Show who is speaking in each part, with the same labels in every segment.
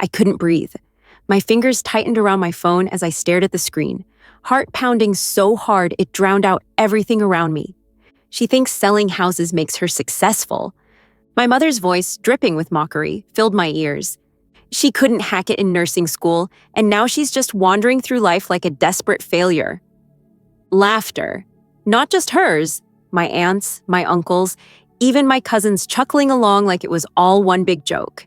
Speaker 1: I couldn't breathe. My fingers tightened around my phone as I stared at the screen, heart pounding so hard it drowned out everything around me. She thinks selling houses makes her successful. My mother's voice, dripping with mockery, filled my ears. She couldn't hack it in nursing school, and now she's just wandering through life like a desperate failure. Laughter. Not just hers, my aunts, my uncles, even my cousins chuckling along like it was all one big joke.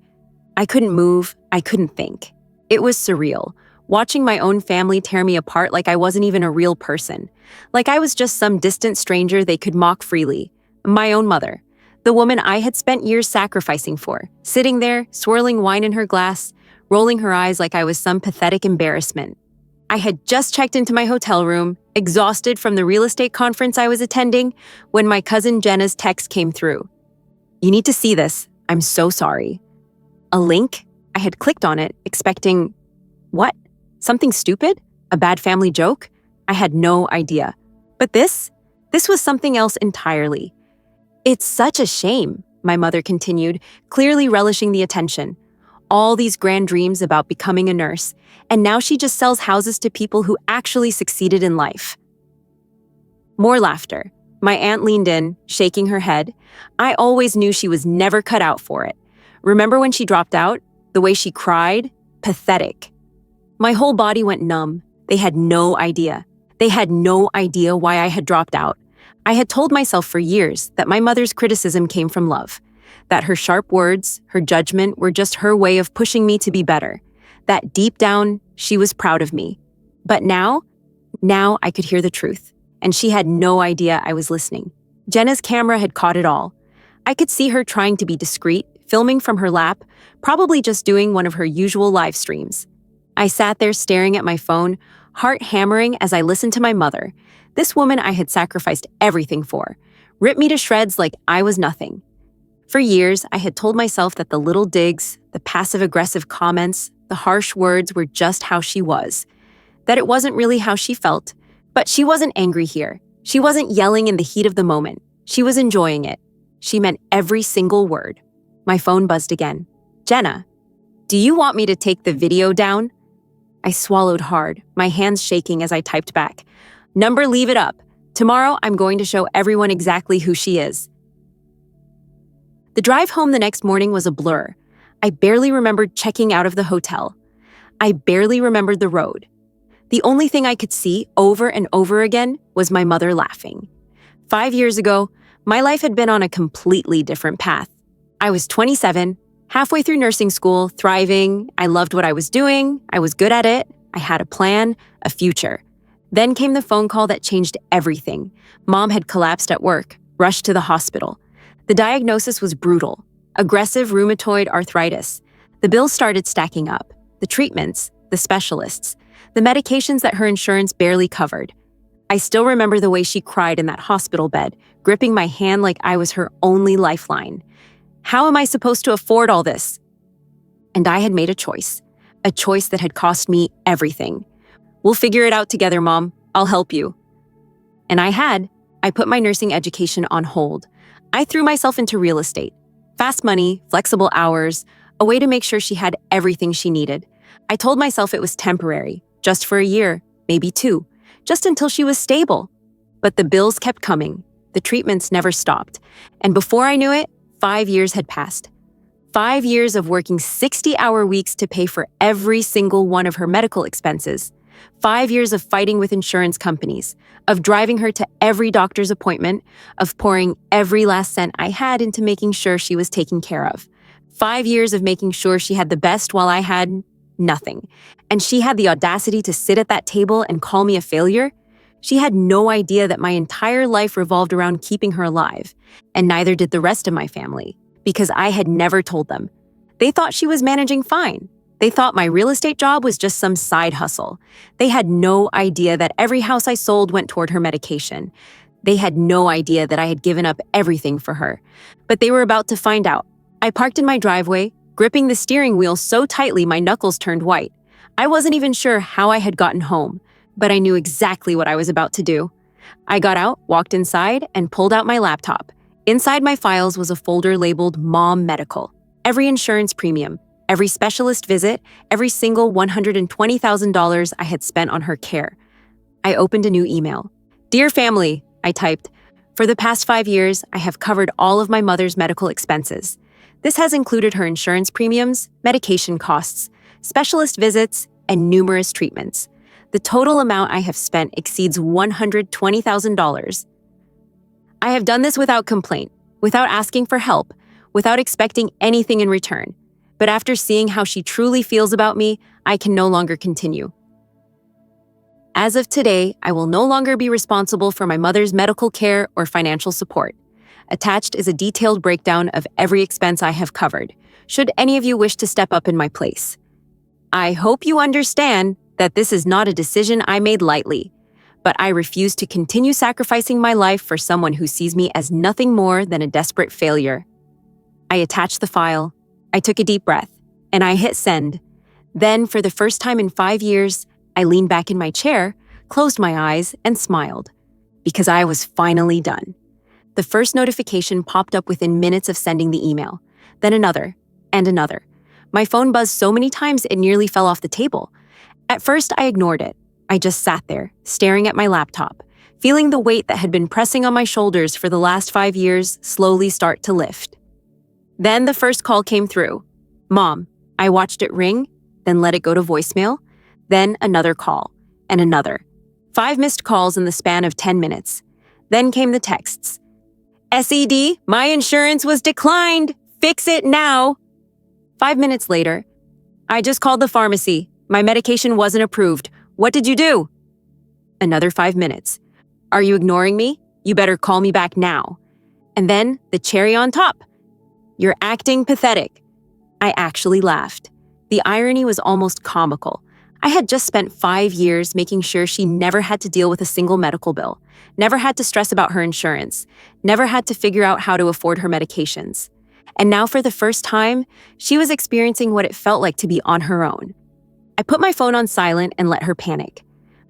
Speaker 1: I couldn't move, I couldn't think. It was surreal, watching my own family tear me apart like I wasn't even a real person, like I was just some distant stranger they could mock freely. My own mother, the woman I had spent years sacrificing for, sitting there, swirling wine in her glass, rolling her eyes like I was some pathetic embarrassment. I had just checked into my hotel room, exhausted from the real estate conference I was attending, when my cousin Jenna's text came through. "You need to see this. I'm so sorry." A link? I had clicked on it, expecting, what? Something stupid? A bad family joke? I had no idea. But this was something else entirely. "It's such a shame," my mother continued, clearly relishing the attention. All these grand dreams about becoming a nurse, and now she just sells houses to people who actually succeeded in life. More laughter. My aunt leaned in, shaking her head. I always knew she was never cut out for it. Remember when she dropped out? The way she cried? Pathetic. My whole body went numb. They had no idea. They had no idea why I had dropped out. I had told myself for years that my mother's criticism came from love, that her sharp words, her judgment were just her way of pushing me to be better, that deep down, she was proud of me. But now I could hear the truth, and she had no idea I was listening. Jenna's camera had caught it all. I could see her trying to be discreet, filming from her lap, probably just doing one of her usual live streams. I sat there staring at my phone, heart hammering as I listened to my mother, this woman I had sacrificed everything for, rip me to shreds like I was nothing. For years, I had told myself that the little digs, the passive-aggressive comments, the harsh words were just how she was, that it wasn't really how she felt. But she wasn't angry here. She wasn't yelling in the heat of the moment. She was enjoying it. She meant every single word. My phone buzzed again. "Jenna, do you want me to take the video down?" I swallowed hard, my hands shaking as I typed back. "Number, leave it up. Tomorrow, I'm going to show everyone exactly who she is." The drive home the next morning was a blur. I barely remembered checking out of the hotel. I barely remembered the road. The only thing I could see over and over again was my mother laughing. 5 years ago, my life had been on a completely different path. I was 27, halfway through nursing school, thriving. I loved what I was doing. I was good at it. I had a plan, a future. Then came the phone call that changed everything. Mom had collapsed at work, rushed to the hospital. The diagnosis was brutal. Aggressive rheumatoid arthritis. The bills started stacking up. The treatments, the specialists, the medications that her insurance barely covered. I still remember the way she cried in that hospital bed, gripping my hand like I was her only lifeline. How am I supposed to afford all this? And I had made a choice that had cost me everything. "We'll figure it out together, Mom. I'll help you." And I had. I put my nursing education on hold. I threw myself into real estate. Fast money, flexible hours, a way to make sure she had everything she needed. I told myself it was temporary, just for a year, maybe 2, just until she was stable. But the bills kept coming. The treatments never stopped. And before I knew it, 5 years had passed. 5 years of working 60-hour weeks to pay for every single one of her medical expenses. 5 years of fighting with insurance companies, of driving her to every doctor's appointment, of pouring every last cent I had into making sure she was taken care of. 5 years of making sure she had the best while I had nothing. And she had the audacity to sit at that table and call me a failure? She had no idea that my entire life revolved around keeping her alive, and neither did the rest of my family, because I had never told them. They thought she was managing fine. They thought my real estate job was just some side hustle. They had no idea that every house I sold went toward her medication. They had no idea that I had given up everything for her. But they were about to find out. I parked in my driveway, gripping the steering wheel so tightly my knuckles turned white. I wasn't even sure how I had gotten home, but I knew exactly what I was about to do. I got out, walked inside, and pulled out my laptop. Inside my files was a folder labeled Mom Medical. Every insurance premium, every specialist visit, every single $120,000 I had spent on her care. I opened a new email. "Dear family," I typed, "for the past 5 years, I have covered all of my mother's medical expenses. This has included her insurance premiums, medication costs, specialist visits, and numerous treatments. The total amount I have spent exceeds $120,000. I have done this without complaint, without asking for help, without expecting anything in return. But after seeing how she truly feels about me, I can no longer continue. As of today, I will no longer be responsible for my mother's medical care or financial support. Attached is a detailed breakdown of every expense I have covered, should any of you wish to step up in my place. I hope you understand that this is not a decision I made lightly, but I refuse to continue sacrificing my life for someone who sees me as nothing more than a desperate failure." I attached the file. I took a deep breath, and I hit send. Then, for the first time in 5 years, I leaned back in my chair, closed my eyes, and smiled, because I was finally done. The first notification popped up within minutes of sending the email, then another, and another. My phone buzzed so many times it nearly fell off the table. At first, I ignored it. I just sat there, staring at my laptop, feeling the weight that had been pressing on my shoulders for the last 5 years slowly start to lift. Then the first call came through. "Mom." I watched it ring, then let it go to voicemail, then another call, and another. 5 missed calls in the span of 10 minutes. Then came the texts. "SED, my insurance was declined. Fix it now." 5 minutes later, "I just called the pharmacy. My medication wasn't approved. What did you do?" Another 5 minutes. "Are you ignoring me? You better call me back now." And then the cherry on top. "You're acting pathetic." I actually laughed. The irony was almost comical. I had just spent 5 years making sure she never had to deal with a single medical bill, never had to stress about her insurance, never had to figure out how to afford her medications. And now, for the first time, she was experiencing what it felt like to be on her own. I put my phone on silent and let her panic.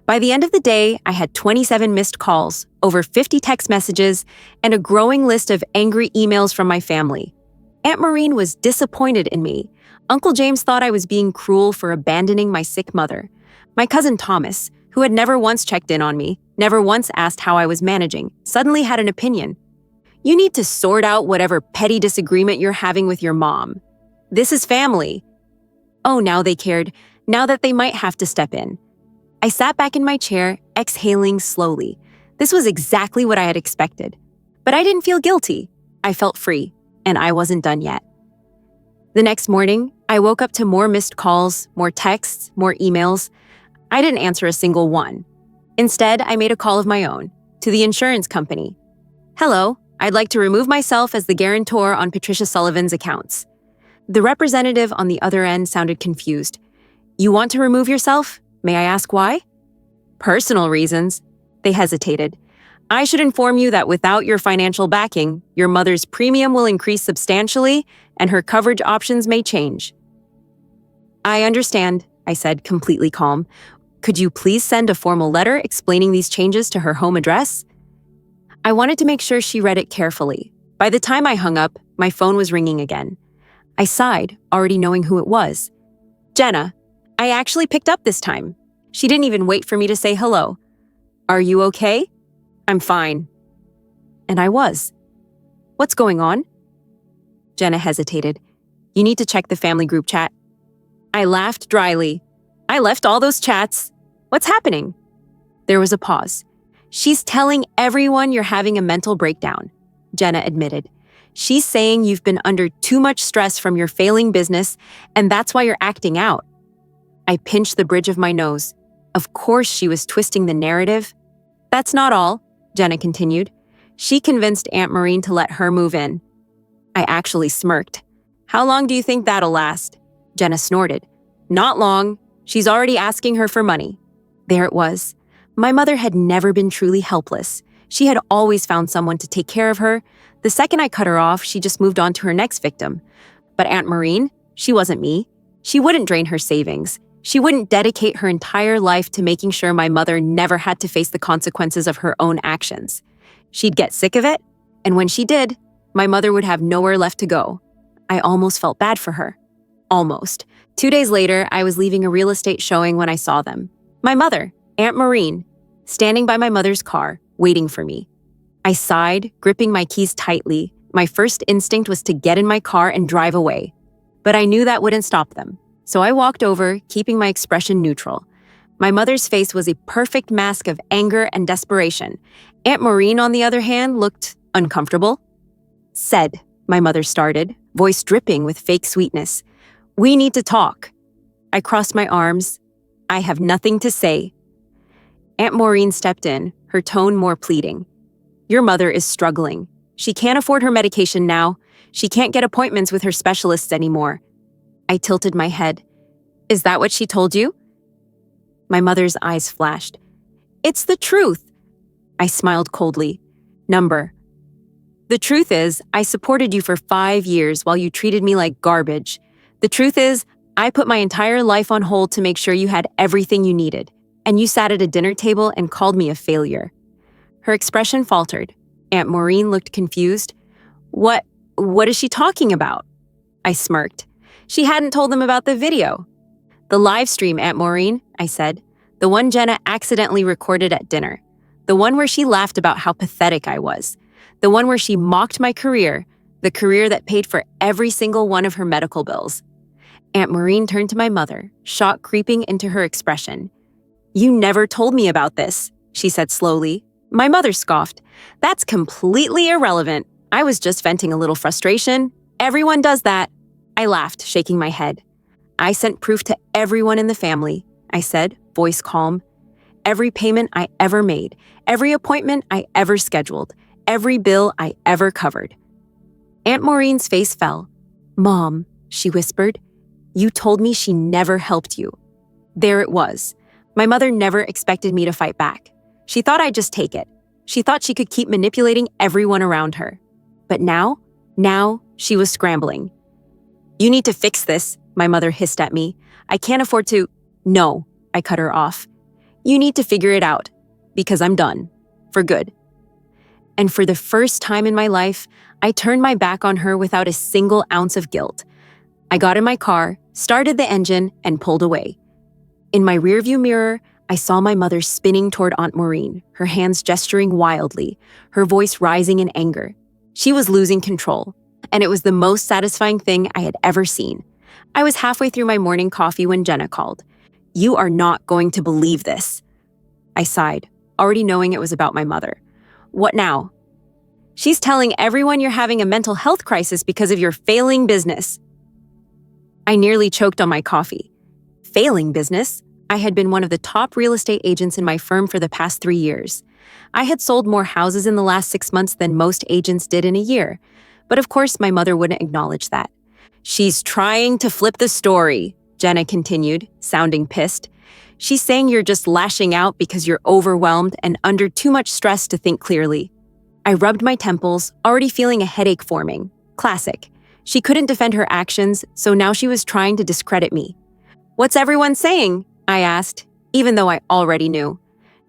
Speaker 1: By the end of the day, I had 27 missed calls, over 50 text messages, and a growing list of angry emails from my family. Aunt Maureen was disappointed in me. Uncle James thought I was being cruel for abandoning my sick mother. My cousin Thomas, who had never once checked in on me, never once asked how I was managing, suddenly had an opinion. "You need to sort out whatever petty disagreement you're having with your mom. This is family." Oh, now they cared, now that they might have to step in. I sat back in my chair, exhaling slowly. This was exactly what I had expected. But I didn't feel guilty. I felt free, and I wasn't done yet. The next morning, I woke up to more missed calls, more texts, more emails. I didn't answer a single one. Instead, I made a call of my own, to the insurance company. "Hello, I'd like to remove myself as the guarantor on Patricia Sullivan's accounts." The representative on the other end sounded confused. "You want to remove yourself? May I ask why?" "Personal reasons." They hesitated. "I should inform you that without your financial backing, your mother's premium will increase substantially and her coverage options may change." "I understand," I said, completely calm. "Could you please send a formal letter explaining these changes to her home address?" I wanted to make sure she read it carefully. By the time I hung up, my phone was ringing again. I sighed, already knowing who it was. "Jenna." I actually picked up this time. She didn't even wait for me to say hello. "Are you okay?" "I'm fine." And I was. "What's going on?" Jenna hesitated. "You need to check the family group chat." I laughed dryly. "I left all those chats. What's happening?" There was a pause. "She's telling everyone you're having a mental breakdown," Jenna admitted. "She's saying you've been under too much stress from your failing business, and that's why you're acting out." I pinched the bridge of my nose. Of course she was twisting the narrative. "That's not all," Jenna continued. "She convinced Aunt Maureen to let her move in." I actually smirked. "How long do you think that'll last?" Jenna snorted. "Not long. She's already asking her for money." There it was. My mother had never been truly helpless. She had always found someone to take care of her. The second I cut her off, she just moved on to her next victim. But Aunt Maureen, she wasn't me. She wouldn't drain her savings. She wouldn't dedicate her entire life to making sure my mother never had to face the consequences of her own actions. She'd get sick of it, and when she did, my mother would have nowhere left to go. I almost felt bad for her. Almost. 2 days later, I was leaving a real estate showing when I saw them. My mother, Aunt Maureen, standing by my mother's car, waiting for me. I sighed, gripping my keys tightly. My first instinct was to get in my car and drive away. But I knew that wouldn't stop them. So I walked over, keeping my expression neutral. My mother's face was a perfect mask of anger and desperation. Aunt Maureen, on the other hand, looked uncomfortable. Said, my mother started, voice dripping with fake sweetness. "We need to talk." I crossed my arms. "I have nothing to say." Aunt Maureen stepped in, her tone more pleading. "Your mother is struggling. She can't afford her medication now. She can't get appointments with her specialists anymore." I tilted my head. "Is that what she told you?" My mother's eyes flashed. "It's the truth." I smiled coldly. "Number. The truth is, I supported you for 5 years while you treated me like garbage. The truth is, I put my entire life on hold to make sure you had everything you needed, and you sat at a dinner table and called me a failure." Her expression faltered. Aunt Maureen looked confused. What is she talking about?" I smirked. She hadn't told them about the video. "The live stream, Aunt Maureen," I said. "The one Jenna accidentally recorded at dinner. The one where she laughed about how pathetic I was. The one where she mocked my career, the career that paid for every single one of her medical bills." Aunt Maureen turned to my mother, shock creeping into her expression. "You never told me about this," she said slowly. My mother scoffed. "That's completely irrelevant. I was just venting a little frustration. Everyone does that." I laughed, shaking my head. "I sent proof to everyone in the family," I said, voice calm. "Every payment I ever made, every appointment I ever scheduled, every bill I ever covered." Aunt Maureen's face fell. "Mom," she whispered, "you told me she never helped you." There it was. My mother never expected me to fight back. She thought I'd just take it. She thought she could keep manipulating everyone around her. But now she was scrambling. "You need to fix this," my mother hissed at me. "I can't afford to—" "No," I cut her off. "You need to figure it out, because I'm done. For good." And for the first time in my life, I turned my back on her without a single ounce of guilt. I got in my car, started the engine, and pulled away. In my rearview mirror, I saw my mother spinning toward Aunt Maureen, her hands gesturing wildly, her voice rising in anger. She was losing control, and it was the most satisfying thing I had ever seen. I was halfway through my morning coffee when Jenna called. "You are not going to believe this." I sighed, already knowing it was about my mother. "What now?" "She's telling everyone you're having a mental health crisis because of your failing business." I nearly choked on my coffee. Failing business? I had been one of the top real estate agents in my firm for the past 3 years. I had sold more houses in the last 6 months than most agents did in a year. But of course, my mother wouldn't acknowledge that. "She's trying to flip the story," Jenna continued, sounding pissed. "She's saying you're just lashing out because you're overwhelmed and under too much stress to think clearly." I rubbed my temples, already feeling a headache forming. Classic. She couldn't defend her actions, so now she was trying to discredit me. "What's everyone saying?" I asked, even though I already knew.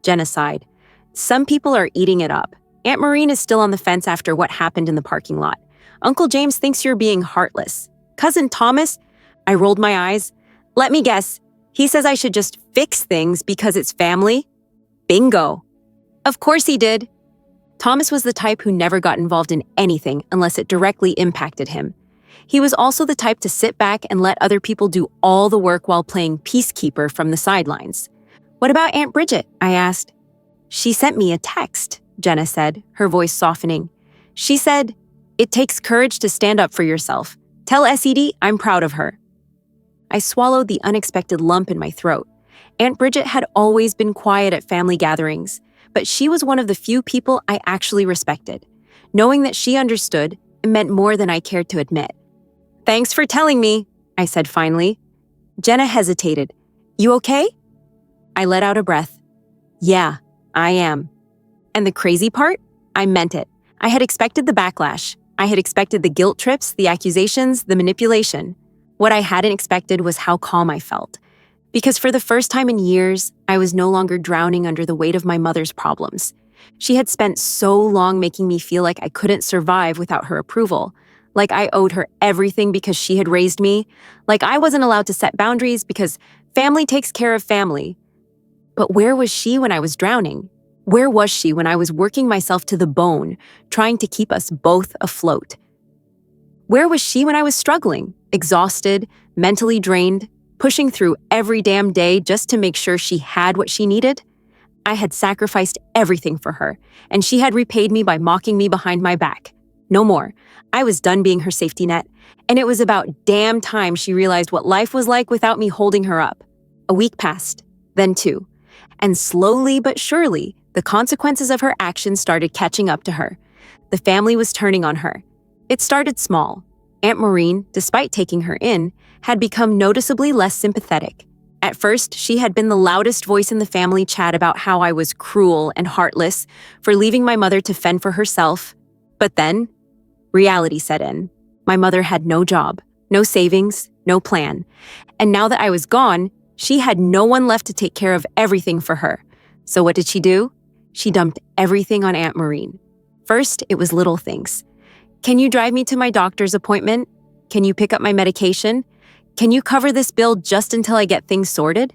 Speaker 1: Jenna sighed. "Some people are eating it up. Aunt Maureen is still on the fence after what happened in the parking lot. Uncle James thinks you're being heartless. Cousin Thomas—" I rolled my eyes. "Let me guess. He says I should just fix things because it's family?" Bingo. Of course he did. Thomas was the type who never got involved in anything unless it directly impacted him. He was also the type to sit back and let other people do all the work while playing peacekeeper from the sidelines. "What about Aunt Bridget?" I asked. "She sent me a text," Jenna said, her voice softening. "She said, 'It takes courage to stand up for yourself. Tell SED I'm proud of her.'" I swallowed the unexpected lump in my throat. Aunt Bridget had always been quiet at family gatherings, but she was one of the few people I actually respected. Knowing that she understood, it meant more than I cared to admit. "Thanks for telling me," I said finally. Jenna hesitated. "You okay?" I let out a breath. "Yeah, I am." And the crazy part? I meant it. I had expected the backlash. I had expected the guilt trips, the accusations, the manipulation. What I hadn't expected was how calm I felt. Because for the first time in years, I was no longer drowning under the weight of my mother's problems. She had spent so long making me feel like I couldn't survive without her approval, like I owed her everything because she had raised me, like I wasn't allowed to set boundaries because family takes care of family. But where was she when I was drowning? Where was she when I was working myself to the bone, trying to keep us both afloat? Where was she when I was struggling, exhausted, mentally drained, pushing through every damn day just to make sure she had what she needed? I had sacrificed everything for her, and she had repaid me by mocking me behind my back. No more. I was done being her safety net, and it was about damn time she realized what life was like without me holding her up. A week passed, then two, and slowly but surely, the consequences of her actions started catching up to her. The family was turning on her. It started small. Aunt Maureen, despite taking her in, had become noticeably less sympathetic. At first, she had been the loudest voice in the family chat about how I was cruel and heartless for leaving my mother to fend for herself. But then, reality set in. My mother had no job, no savings, no plan. And now that I was gone, she had no one left to take care of everything for her. So what did she do? She dumped everything on Aunt Maureen. First, it was little things. Can you drive me to my doctor's appointment? Can you pick up my medication? Can you cover this bill just until I get things sorted?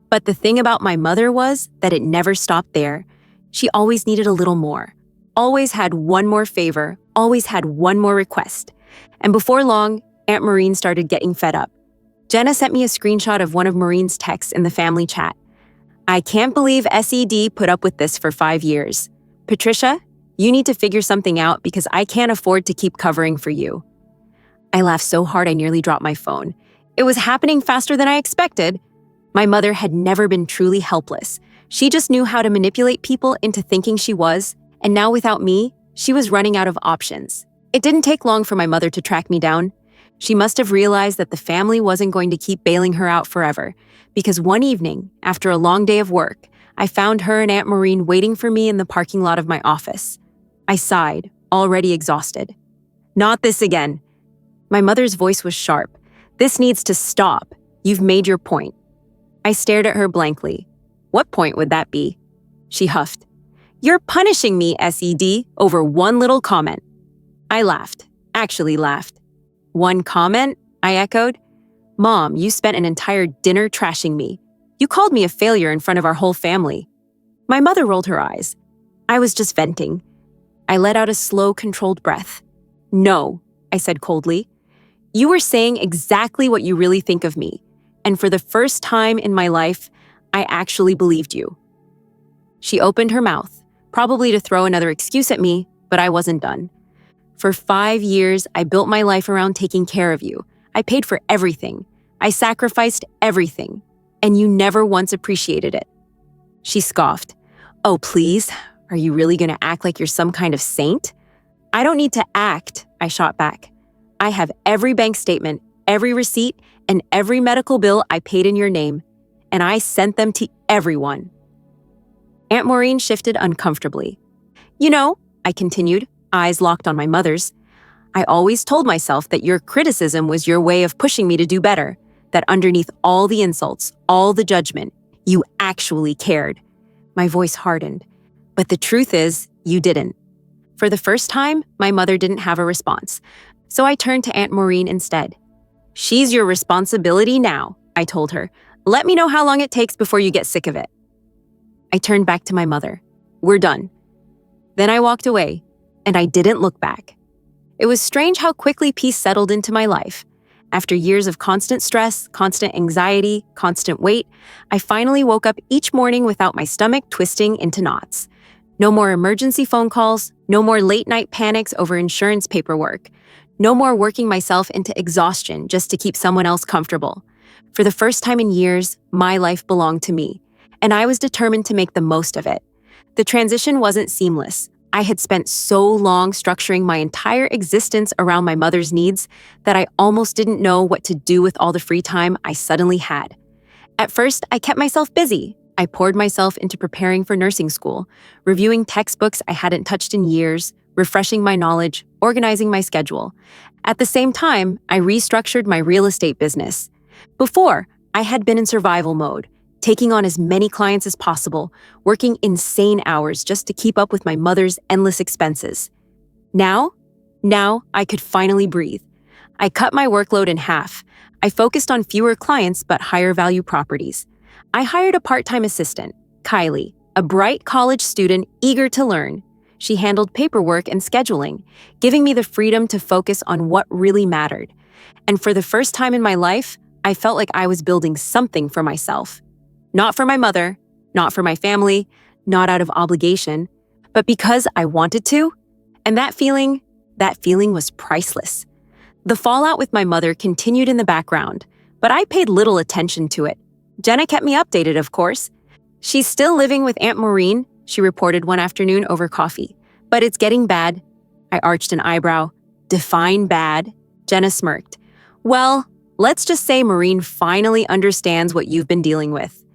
Speaker 1: But the thing about my mother was that it never stopped there. She always needed a little more. Always had one more favor, always had one more request. And before long, Aunt Maureen started getting fed up. Jenna sent me a screenshot of one of Maureen's texts in the family chat. I can't believe SED put up with this for 5 years. Patricia, you need to figure something out because I can't afford to keep covering for you. I laughed so hard I nearly dropped my phone. It was happening faster than I expected. My mother had never been truly helpless. She just knew how to manipulate people into thinking she was, and now without me, she was running out of options. It didn't take long for my mother to track me down. She must have realized that the family wasn't going to keep bailing her out forever, because one evening, after a long day of work, I found her and Aunt Maureen waiting for me in the parking lot of my office. I sighed, already exhausted. Not this again. My mother's voice was sharp. This needs to stop. You've made your point. I stared at her blankly. What point would that be? She huffed. You're punishing me, SED, over one little comment. I laughed, actually laughed. One comment? I echoed. Mom, you spent an entire dinner trashing me. You called me a failure in front of our whole family. My mother rolled her eyes. I was just venting. I let out a slow, controlled breath. No, I said coldly. You were saying exactly what you really think of me. And for the first time in my life, I actually believed you. She opened her mouth, probably to throw another excuse at me, but I wasn't done. For 5 years, I built my life around taking care of you. I paid for everything. I sacrificed everything. And you never once appreciated it. She scoffed. Oh, please. Are you really going to act like you're some kind of saint? I don't need to act, I shot back. I have every bank statement, every receipt, and every medical bill I paid in your name, and I sent them to everyone. Aunt Maureen shifted uncomfortably. You know, I continued, eyes locked on my mother's, I always told myself that your criticism was your way of pushing me to do better, that underneath all the insults, all the judgment, you actually cared. My voice hardened. But the truth is, you didn't. For the first time, my mother didn't have a response, so I turned to Aunt Maureen instead. She's your responsibility now, I told her. Let me know how long it takes before you get sick of it. I turned back to my mother. We're done. Then I walked away, and I didn't look back. It was strange how quickly peace settled into my life. After years of constant stress, constant anxiety, constant weight, I finally woke up each morning without my stomach twisting into knots. No more emergency phone calls, no more late-night panics over insurance paperwork, no more working myself into exhaustion just to keep someone else comfortable. For the first time in years, my life belonged to me, and I was determined to make the most of it. The transition wasn't seamless. I had spent so long structuring my entire existence around my mother's needs that I almost didn't know what to do with all the free time I suddenly had. At first, I kept myself busy. I poured myself into preparing for nursing school, reviewing textbooks I hadn't touched in years, refreshing my knowledge, organizing my schedule. At the same time, I restructured my real estate business. Before, I had been in survival mode, taking on as many clients as possible, working insane hours just to keep up with my mother's endless expenses. Now, Now I could finally breathe. I cut my workload in half. I focused on fewer clients but higher value properties. I hired a part-time assistant, Kylie, a bright college student eager to learn. She handled paperwork and scheduling, giving me the freedom to focus on what really mattered. And for the first time in my life, I felt like I was building something for myself. Not for my mother, not for my family, not out of obligation, but because I wanted to. And that feeling was priceless. The fallout with my mother continued in the background, but I paid little attention to it. Jenna kept me updated, of course. She's still living with Aunt Maureen, she reported one afternoon over coffee. But it's getting bad. I arched an eyebrow. Define bad. Jenna smirked. Well, let's just say Maureen finally understands what you've been dealing with.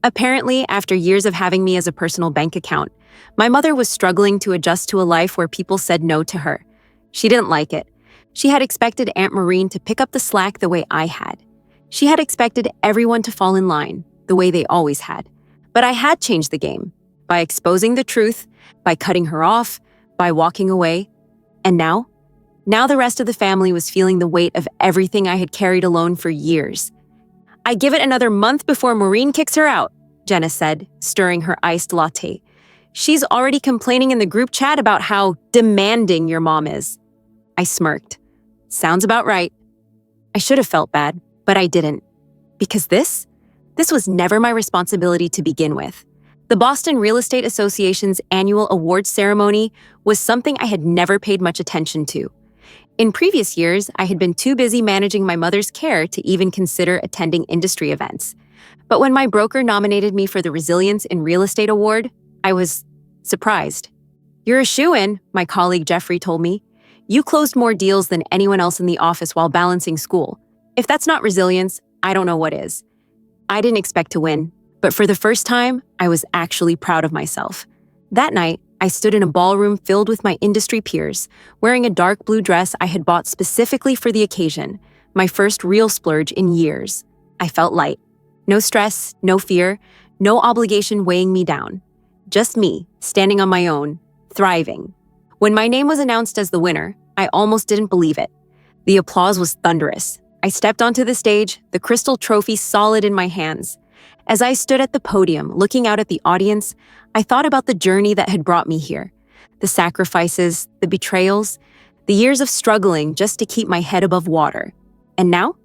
Speaker 1: Apparently, after years of having me as a personal bank account, my mother was struggling to adjust to a life where people said no to her. She didn't like it. She had expected Aunt Maureen to pick up the slack the way I had. She had expected everyone to fall in line, the way they always had. But I had changed the game, by exposing the truth, by cutting her off, by walking away. And now the rest of the family was feeling the weight of everything I had carried alone for years. I give it another month before Maureen kicks her out, Jenna said, stirring her iced latte. She's already complaining in the group chat about how demanding your mom is. I smirked. Sounds about right. I should have felt bad, but I didn't. Because this was never my responsibility to begin with. The Boston Real Estate Association's annual awards ceremony was something I had never paid much attention to. In previous years, I had been too busy managing my mother's care to even consider attending industry events. But when my broker nominated me for the Resilience in Real Estate Award, I was surprised. You're a shoo-in, my colleague Jeffrey told me. You closed more deals than anyone else in the office while balancing school. If that's not resilience, I don't know what is. I didn't expect to win, but for the first time, I was actually proud of myself. That night, I stood in a ballroom filled with my industry peers, wearing a dark blue dress I had bought specifically for the occasion, my first real splurge in years. I felt light. No stress, no fear, no obligation weighing me down. Just me, standing on my own, thriving. When my name was announced as the winner, I almost didn't believe it. The applause was thunderous. I stepped onto the stage, the crystal trophy solid in my hands. As I stood at the podium, looking out at the audience, I thought about the journey that had brought me here. The sacrifices, the betrayals, the years of struggling just to keep my head above water. And now?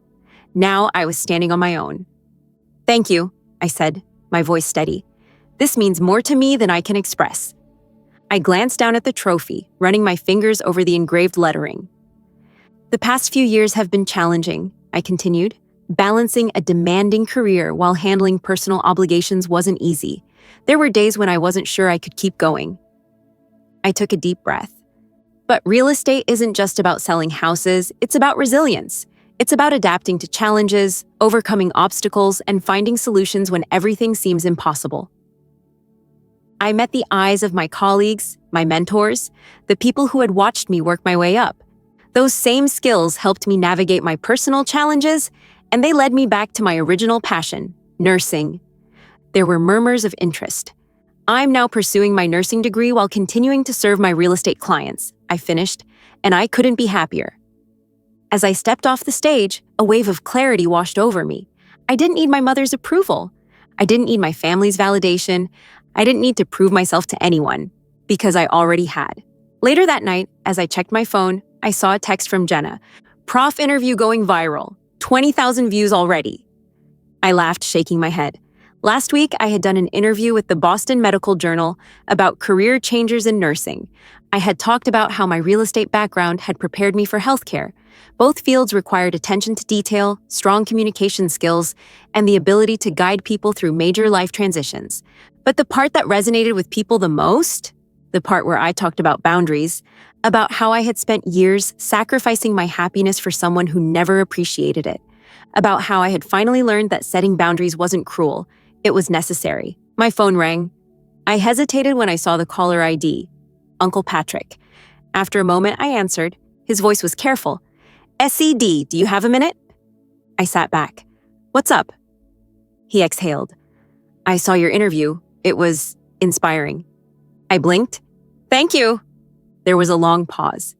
Speaker 1: Now I was standing on my own. Thank you, I said, my voice steady. This means more to me than I can express. I glanced down at the trophy, running my fingers over the engraved lettering. The past few years have been challenging, I continued. Balancing a demanding career while handling personal obligations wasn't easy. There were days when I wasn't sure I could keep going. I took a deep breath. But real estate isn't just about selling houses, it's about resilience. It's about adapting to challenges, overcoming obstacles, and finding solutions when everything seems impossible. I met the eyes of my colleagues, my mentors, the people who had watched me work my way up. Those same skills helped me navigate my personal challenges, and they led me back to my original passion, nursing. There were murmurs of interest. I'm now pursuing my nursing degree while continuing to serve my real estate clients, I finished, and I couldn't be happier. As I stepped off the stage, a wave of clarity washed over me. I didn't need my mother's approval. I didn't need my family's validation. I didn't need to prove myself to anyone, because I already had. Later that night, as I checked my phone, I saw a text from Jenna. Prof interview going viral. 20,000 views already. I laughed, shaking my head. Last week, I had done an interview with the Boston Medical Journal about career changers in nursing. I had talked about how my real estate background had prepared me for healthcare. Both fields required attention to detail, strong communication skills, and the ability to guide people through major life transitions. But the part that resonated with people the most, the part where I talked about boundaries, about how I had spent years sacrificing my happiness for someone who never appreciated it, about how I had finally learned that setting boundaries wasn't cruel, it was necessary. My phone rang. I hesitated when I saw the caller ID, Uncle Patrick. After a moment, I answered. His voice was careful. SED, do you have a minute? I sat back. What's up? He exhaled. I saw your interview. It was inspiring. I blinked. Thank you. There was a long pause.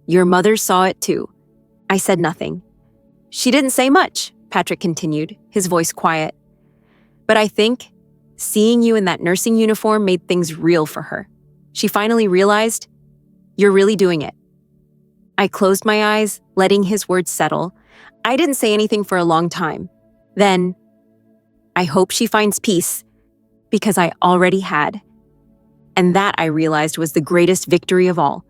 Speaker 1: Your mother saw it too. I said nothing. She didn't say much, Patrick continued, his voice quiet. But I think seeing you in that nursing uniform made things real for her. She finally realized, you're really doing it. I closed my eyes, letting his words settle. I didn't say anything for a long time. Then, I hope she finds peace, because I already had. And that, I realized, was the greatest victory of all.